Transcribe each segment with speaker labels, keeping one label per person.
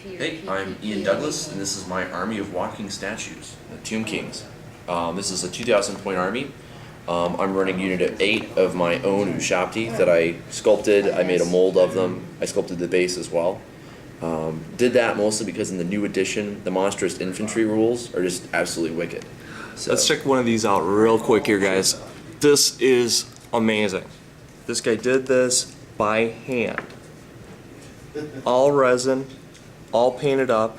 Speaker 1: Hey, I'm Ian Douglas, and this is my army of walking statues, the Tomb Kings. This is a 2,000 point army. I'm running unit of 8 of my own Ushabti that I sculpted. I made a mold of them. I sculpted the base as well. Did that mostly because in the new edition, the monstrous infantry rules are just absolutely wicked. So,
Speaker 2: let's check one of these out real quick here, guys. This is amazing. This guy did this by hand. All resin, all painted up.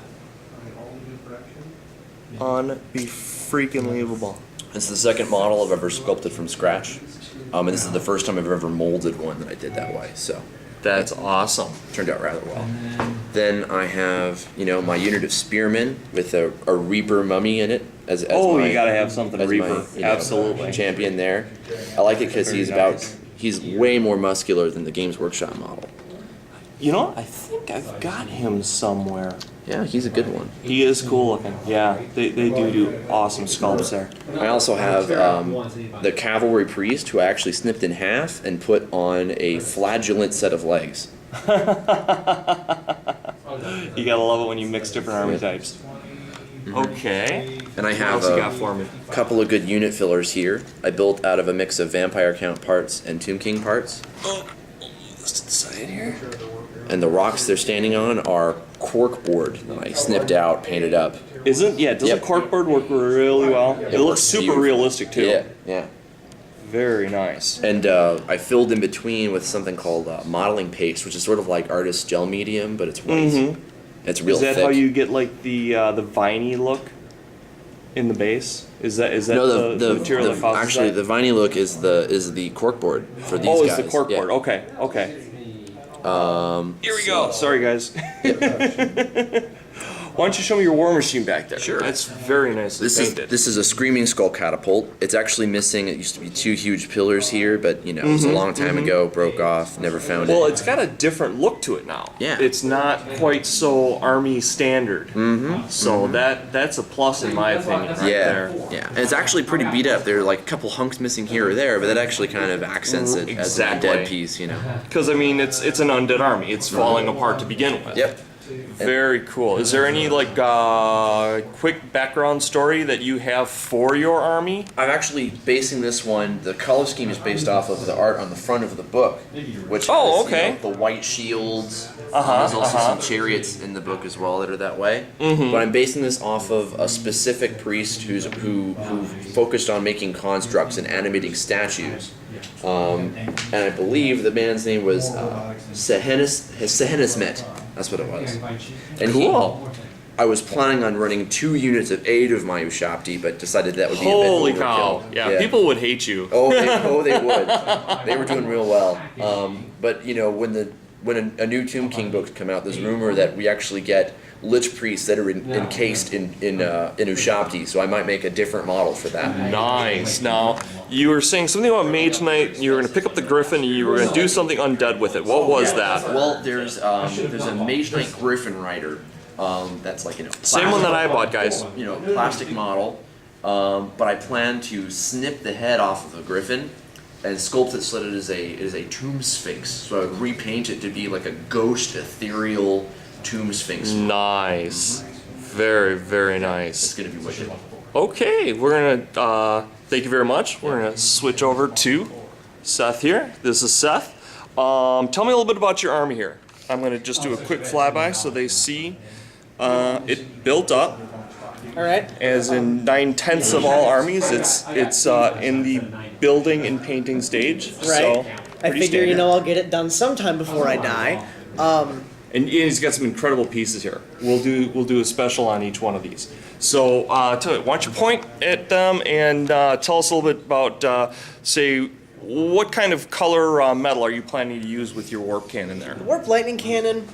Speaker 2: Unbelievable.
Speaker 1: It's the second model I've ever sculpted from scratch. And this is the first time I've ever molded one that I did that way. So
Speaker 2: that's awesome.
Speaker 1: Turned out rather well. Then I have, my unit of spearmen with a Reaper mummy in it. As my,
Speaker 2: you gotta have something Reaper. Absolutely.
Speaker 1: Champion there. I like it because he's way more muscular than the Games Workshop model.
Speaker 2: I think I've got him somewhere.
Speaker 1: Yeah, he's a good one.
Speaker 2: He is cool looking. Yeah, they do awesome sculpts there.
Speaker 1: I also have the cavalry priest who I actually snipped in half and put on a flagellant set of legs.
Speaker 2: You gotta love it when you mix different army types. Okay.
Speaker 1: And I have a couple of good unit fillers here. I built out of a mix of Vampire Count parts and Tomb King parts.
Speaker 2: Let's to the side here.
Speaker 1: And the rocks they're standing on are corkboard that I snipped out, painted up.
Speaker 2: Doesn't corkboard work really well? It looks super realistic too.
Speaker 1: Yeah.
Speaker 2: Very nice.
Speaker 1: And I filled in between with something called modeling paste, which is sort of like artist gel medium, but it's white.
Speaker 2: Mm-hmm.
Speaker 1: It's real thick.
Speaker 2: Is that how you get like the viney look in the base? Is that
Speaker 1: no,
Speaker 2: the material that causes
Speaker 1: actually
Speaker 2: that?
Speaker 1: the viney look is the corkboard for these guys.
Speaker 2: Oh, it's the corkboard. Yeah. Okay. Here we go. Sorry, guys. Why don't you show me your war machine back there?
Speaker 1: Sure.
Speaker 2: That's very nicely painted.
Speaker 1: This is a Screaming Skull catapult. It's actually missing. It used to be 2 huge pillars here, but it was a long time ago. Broke off. Never found it.
Speaker 2: Well, it's got a different look to it now.
Speaker 1: Yeah.
Speaker 2: It's not quite so army standard. So that's a plus in my opinion. There.
Speaker 1: Yeah. And it's actually pretty beat up. There are like a couple hunks missing here or there, but that actually kind of accents it as an undead piece.
Speaker 2: Because it's an undead army. It's falling apart to begin with.
Speaker 1: Yep.
Speaker 2: Very cool. Is there any quick background story that you have for your army?
Speaker 1: I'm actually basing this one. The color scheme is based off of the art on the front of the book, which has, the white shields. There's also some chariots in the book as well that are that way. But I'm basing this off of a specific priest who focused on making constructs and animating statues. And I believe the man's name was Sehenismet. That's what it was. And I was planning on running 2 units of 8 of my Ushabti, but decided that would be a bit overkill.
Speaker 2: Holy cow! Yeah, people would hate you.
Speaker 1: Oh, they would. They were doing real well. But when a new Tomb King book come out, there's rumor that we actually get Lich priests that are encased in Ushabti, so I might make a different model for that.
Speaker 2: Nice. Now, you were saying something about Mage Knight. You were going to pick up the Griffin and you were going to do something undead with it. What was that?
Speaker 1: Well, there's a Mage Knight Griffin Rider. That's like plastic,
Speaker 2: same one that I bought, guys.
Speaker 1: Plastic model. But I plan to snip the head off of the Griffin and sculpt it so that it is a tomb sphinx. So I would repaint it to be like a ghost, ethereal tomb sphinx.
Speaker 2: Nice. Very, very nice.
Speaker 1: It's gonna be wicked.
Speaker 2: Okay, we're gonna thank you very much. We're gonna switch over to Seth here. This is Seth. Tell me a little bit about your army here. I'm gonna just do a quick flyby so they see it built up.
Speaker 3: All right.
Speaker 2: As in 9/10 of all armies, it's in the building and painting stage.
Speaker 3: Right.
Speaker 2: So
Speaker 3: I figure
Speaker 2: standard.
Speaker 3: I'll get it done sometime before I die.
Speaker 2: And he's got some incredible pieces here. We'll do a special on each one of these. So why don't you point at them and tell us a little bit about say what kind of color metal are you planning to use with your warp cannon there?
Speaker 3: The Warp Lightning Cannon,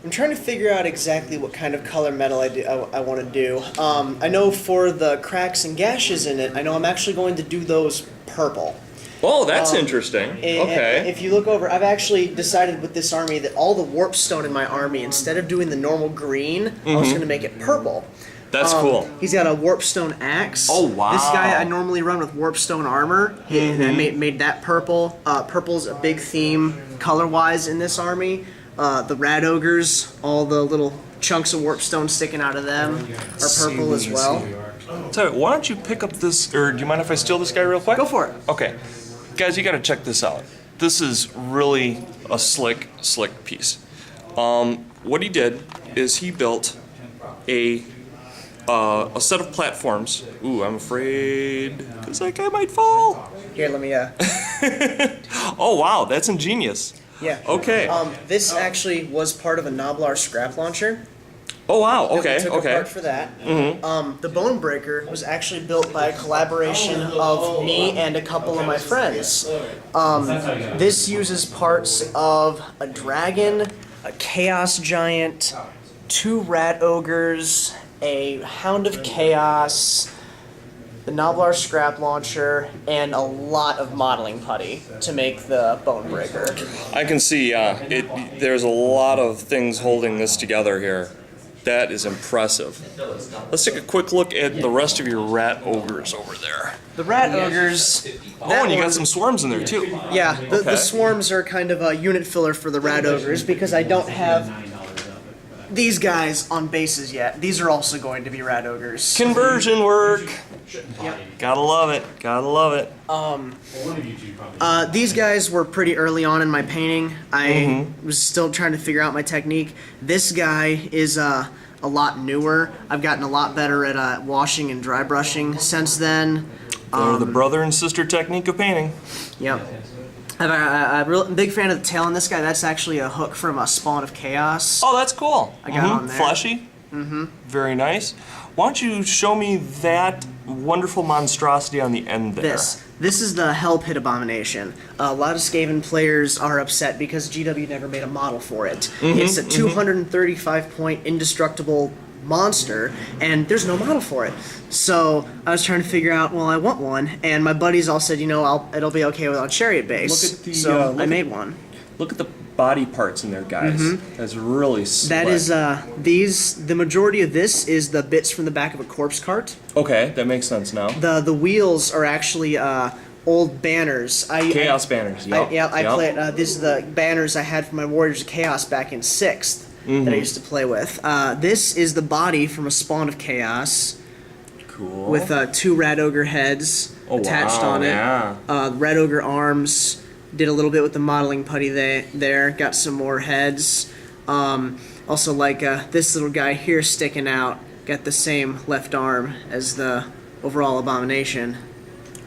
Speaker 3: I'm trying to figure out exactly what kind of color metal I want to do. I know for the cracks and gashes in it, I know I'm actually going to do those purple.
Speaker 2: Oh, that's interesting. Okay.
Speaker 3: If you look over, I've actually decided with this army that all the warp stone in my army, instead of doing the normal green, I was going to make it purple.
Speaker 2: That's cool.
Speaker 3: He's got a warpstone axe.
Speaker 2: Oh, wow.
Speaker 3: This guy I normally run with warpstone armor, and I made that purple. Purple's a big theme color-wise in this army. The rat ogres, all the little chunks of warpstone sticking out of them are purple as well.
Speaker 2: Tell you, why don't you pick up this, or do you mind if I steal this guy real quick?
Speaker 3: Go for it.
Speaker 2: Okay. Guys, you gotta check this out. This is really a slick piece. What he did is he built a set of platforms. Ooh, I'm afraid, because that guy might fall.
Speaker 3: Here, let me,
Speaker 2: Oh, wow, that's ingenious.
Speaker 3: Yeah.
Speaker 2: Okay.
Speaker 3: This actually was part of a Noblar scrap launcher.
Speaker 2: Oh, wow,
Speaker 3: That
Speaker 2: okay,
Speaker 3: we took
Speaker 2: okay.
Speaker 3: apart for that. The Bone Breaker was actually built by a collaboration of me and a couple of my friends. This uses parts of a dragon, a chaos giant, 2 rat ogres, a hound of chaos, the Noblar scrap launcher, and a lot of modeling putty to make the Bone Breaker.
Speaker 2: I can see, there's a lot of things holding this together here. That is impressive. Let's take a quick look at the rest of your rat ogres over there.
Speaker 3: The rat ogres.
Speaker 2: Oh, and you got some swarms in there too.
Speaker 3: Yeah, the swarms are kind of a unit filler for the rat ogres because I don't have these guys on bases yet. These are also going to be rat ogres.
Speaker 2: Conversion work.
Speaker 3: Yep.
Speaker 2: Gotta love it. Gotta love it.
Speaker 3: These guys were pretty early on in my painting. I was still trying to figure out my technique. This guy is a lot newer. I've gotten a lot better at washing and dry brushing since then.
Speaker 2: They're the brother and sister technique of painting.
Speaker 3: Yep. I'm a big fan of the tail on this guy. That's actually a hook from a Spawn of Chaos.
Speaker 2: Oh, that's cool.
Speaker 3: I got on there.
Speaker 2: Fleshy. Very nice. Why don't you show me that wonderful monstrosity on the end there?
Speaker 3: This is the Hell Pit Abomination. A lot of Skaven players are upset because GW never made a model for it. It's a 235-point indestructible monster, and there's no model for it. So I was trying to figure out, well, I want one, and my buddies all said, you know, it'll be okay without Chariot base.
Speaker 2: Look at the,
Speaker 3: so I made one.
Speaker 2: Look at the body parts in there, guys. That's really slick.
Speaker 3: That is, the majority of this is the bits from the back of a corpse cart.
Speaker 2: Okay, that makes sense now.
Speaker 3: The wheels are actually old banners.
Speaker 2: Chaos banners, yep.
Speaker 3: Played, this is the banners I had for my Warriors of Chaos back in 6th that I used to play with. This is the body from a Spawn of Chaos.
Speaker 2: Cool.
Speaker 3: With 2 Rat Ogre heads attached on it.
Speaker 2: Yeah.
Speaker 3: Rat Ogre arms. Did a little bit with the modeling putty there. Got some more heads. Also, like this little guy here sticking out. Got the same left arm as the overall Abomination.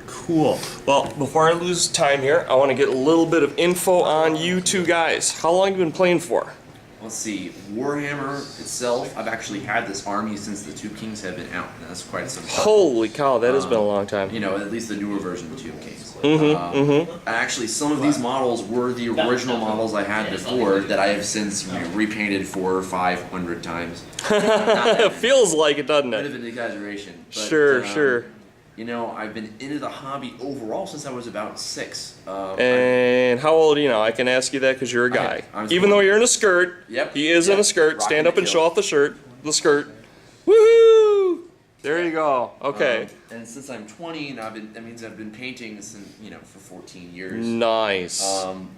Speaker 2: Cool. Well, before I lose time here, I want to get a little bit of info on you two guys. How long have you been playing for?
Speaker 1: Let's see, Warhammer itself, I've actually had this army since the Tube Kings have been out, and that's quite some time.
Speaker 2: Holy cow, that has been a long time.
Speaker 1: You know, at least the newer version of the Tube Kings. Actually, some of these models were the original models I had before that I have since repainted 400 or 500 times.
Speaker 2: It feels like it, doesn't
Speaker 1: Bit of
Speaker 2: it?
Speaker 1: an exaggeration. But,
Speaker 2: Sure.
Speaker 1: You know, I've been into the hobby overall since I was about 6.
Speaker 2: And how old are you now? I can ask you that because you're a guy. Even though you're in a skirt, he is in a skirt. Stand up and show off the skirt. Woohoo! There you go. Okay.
Speaker 1: And since I'm 20, and that means I've been painting since, for 14 years.
Speaker 2: Nice.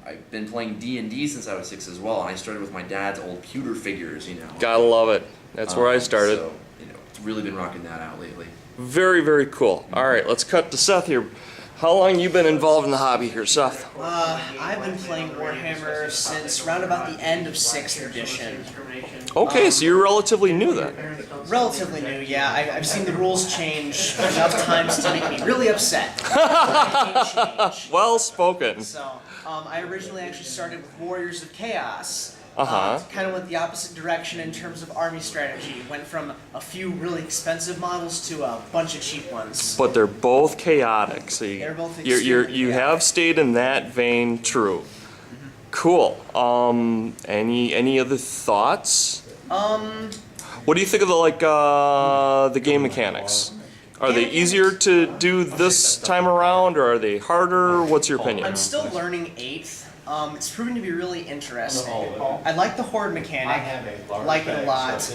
Speaker 1: I've been playing D&D since I was 6 as well, and I started with my dad's old pewter figures.
Speaker 2: Gotta love it. That's where I started.
Speaker 1: So, it's really been rocking that out lately.
Speaker 2: Very, very cool. All right, let's cut to Seth here. How long you been involved in the hobby here, Seth?
Speaker 3: I've been playing Warhammer since round about the end of 6th edition.
Speaker 2: Okay, so you're relatively new then.
Speaker 3: Relatively new, yeah. I've seen the rules change enough times to make me really upset.
Speaker 2: Well spoken.
Speaker 3: So, I originally actually started with Warriors of Chaos.
Speaker 2: Kind
Speaker 3: of went the opposite direction in terms of army strategy. Went from a few really expensive models to a bunch of cheap ones.
Speaker 2: But they're both chaotic. So
Speaker 3: They're both
Speaker 2: you have stayed in that vein true. Cool. Any other thoughts? What do you think of the game mechanics? Are they easier to do this time around, or are they harder? What's your opinion?
Speaker 3: I'm still learning 8th. It's proven to be really interesting. I like the horde mechanic, like it a lot.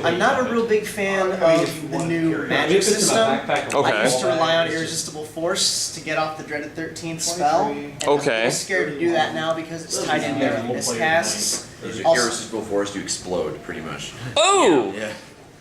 Speaker 3: I'm not a real big fan of the new magic system. I used to rely on Irresistible Force to get off the dreaded 13th spell. And I'm really scared to do that now because it's tied into their miscasts.
Speaker 1: Use your
Speaker 3: Also-
Speaker 1: irresistible force to explode, pretty much.
Speaker 2: Oh,
Speaker 1: Yeah.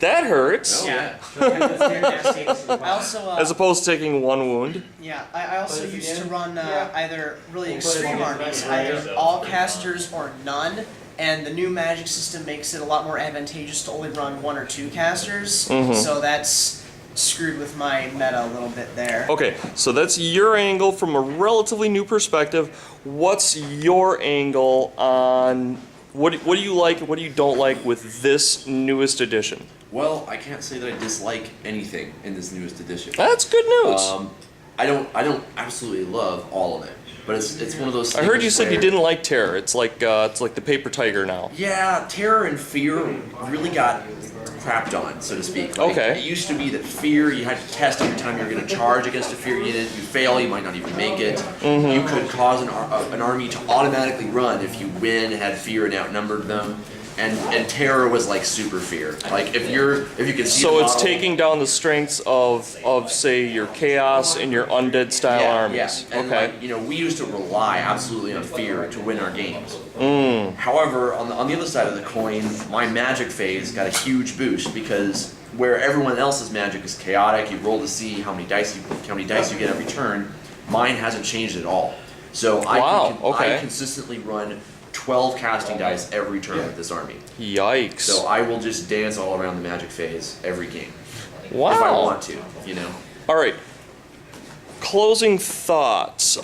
Speaker 2: that hurts.
Speaker 1: Oh, yeah.
Speaker 3: I also
Speaker 2: As opposed to taking 1 wound.
Speaker 3: yeah, I also used to run either really extreme armies, either all casters or none. And the new magic system makes it a lot more advantageous to only run 1 or 2 casters. So that's screwed with my meta a little bit there.
Speaker 2: Okay, so that's your angle from a relatively new perspective. What's your angle on what do you like, what do you don't like with this newest edition?
Speaker 1: Well, I can't say that I dislike anything in this newest edition.
Speaker 2: That's good news.
Speaker 1: I don't absolutely love all of it, but it's one of those.
Speaker 2: I heard you
Speaker 1: things
Speaker 2: said you
Speaker 1: where-
Speaker 2: didn't like terror. It's like the paper tiger now.
Speaker 1: Yeah, terror and fear really got crapped on, so to speak. Like,
Speaker 2: Okay.
Speaker 1: It used to be that fear, you had to test every time you were going to charge against a fear unit. You fail, you might not even make it. You could cause an army to automatically run if you win, had fear and outnumbered them. And terror was like super fear. Like if you can see.
Speaker 2: So
Speaker 1: the
Speaker 2: it's
Speaker 1: model-
Speaker 2: taking down the strengths of say your chaos and your undead style armies.
Speaker 1: Yeah. And
Speaker 2: Okay.
Speaker 1: like, we used to rely absolutely on fear to win our games. However, on the other side of the coin, my magic phase got a huge boost because where everyone else's magic is chaotic, you roll to see how many dice you get every turn. Mine hasn't changed at all. So I consistently run 12 casting dice every turn with this army.
Speaker 2: Yikes.
Speaker 1: So I will just dance all around the magic phase every game.
Speaker 2: Wow.
Speaker 1: If I want to,
Speaker 2: All right. Closing thoughts.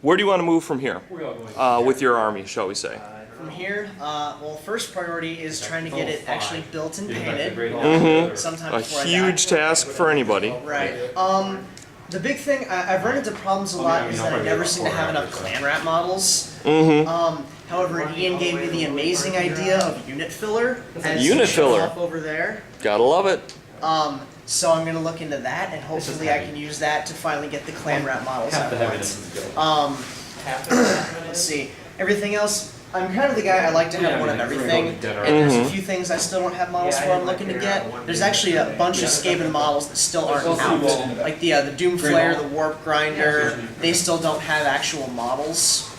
Speaker 2: Where do you want to move from here with your army, shall we say?
Speaker 3: From here, well, first priority is trying to get it actually built and painted. Sometime
Speaker 2: A
Speaker 3: before I die.
Speaker 2: huge task for anybody.
Speaker 3: Right. The big thing, I've run into problems a lot is that I never seem to have enough clan rat models. However, Ian gave me the amazing idea of unit filler. As
Speaker 2: Unit
Speaker 3: shown
Speaker 2: filler.
Speaker 3: off over there.
Speaker 2: Gotta love it.
Speaker 3: So I'm gonna look into that, and hopefully I can use that to finally get the clan rat models I want. Let's see. Everything else, I'm kind of the guy, I like to have one of everything, and there's a few things I still don't have models for I'm looking to get. There's actually a bunch of Skaven models that still aren't out. Like the Doom Flare, the Warp Grinder, they still don't have actual models.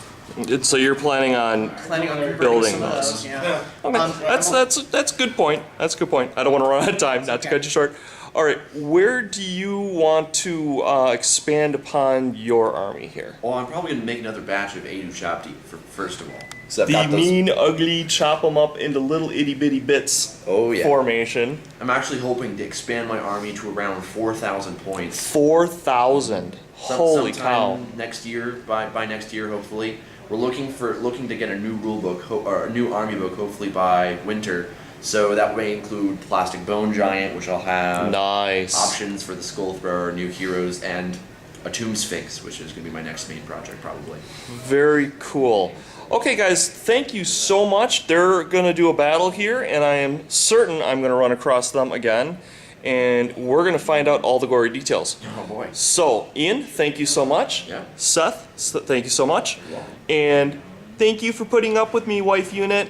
Speaker 2: So you're planning on
Speaker 3: Planning on converting
Speaker 2: building
Speaker 3: some of
Speaker 2: those.
Speaker 3: those, yeah.
Speaker 2: That's a good point. That's a good point. I don't want to run out of time, not to cut you short. All right, where do you want to expand upon your army here?
Speaker 1: Well, I'm probably going to make another batch of Adu Chapti first of all. So I've
Speaker 2: The
Speaker 1: got those-
Speaker 2: mean, ugly, chop them up into little itty bitty bits
Speaker 1: Oh, yeah.
Speaker 2: formation.
Speaker 1: I'm actually hoping to expand my army to around 4,000 points.
Speaker 2: 4,000. Holy cow.
Speaker 1: Sometime next year, by next year, hopefully. We're looking to get a new rule book or a new army book, hopefully by winter. So that may include Plastic Bone Giant, which I'll have.
Speaker 2: Nice.
Speaker 1: Options for the Skull Thrower, new heroes, and a Tomb Sphinx, which is going to be my next main project probably.
Speaker 2: Very cool. Okay, guys, thank you so much. They're going to do a battle here, and I am certain I'm going to run across them again, and we're going to find out all the gory details.
Speaker 1: Oh boy.
Speaker 2: So, Ian, thank you so much.
Speaker 1: Yeah.
Speaker 2: Seth, thank you so much. And thank you for putting up with me, wife unit.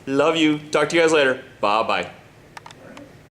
Speaker 2: Love you. Talk to you guys later. Bye-bye.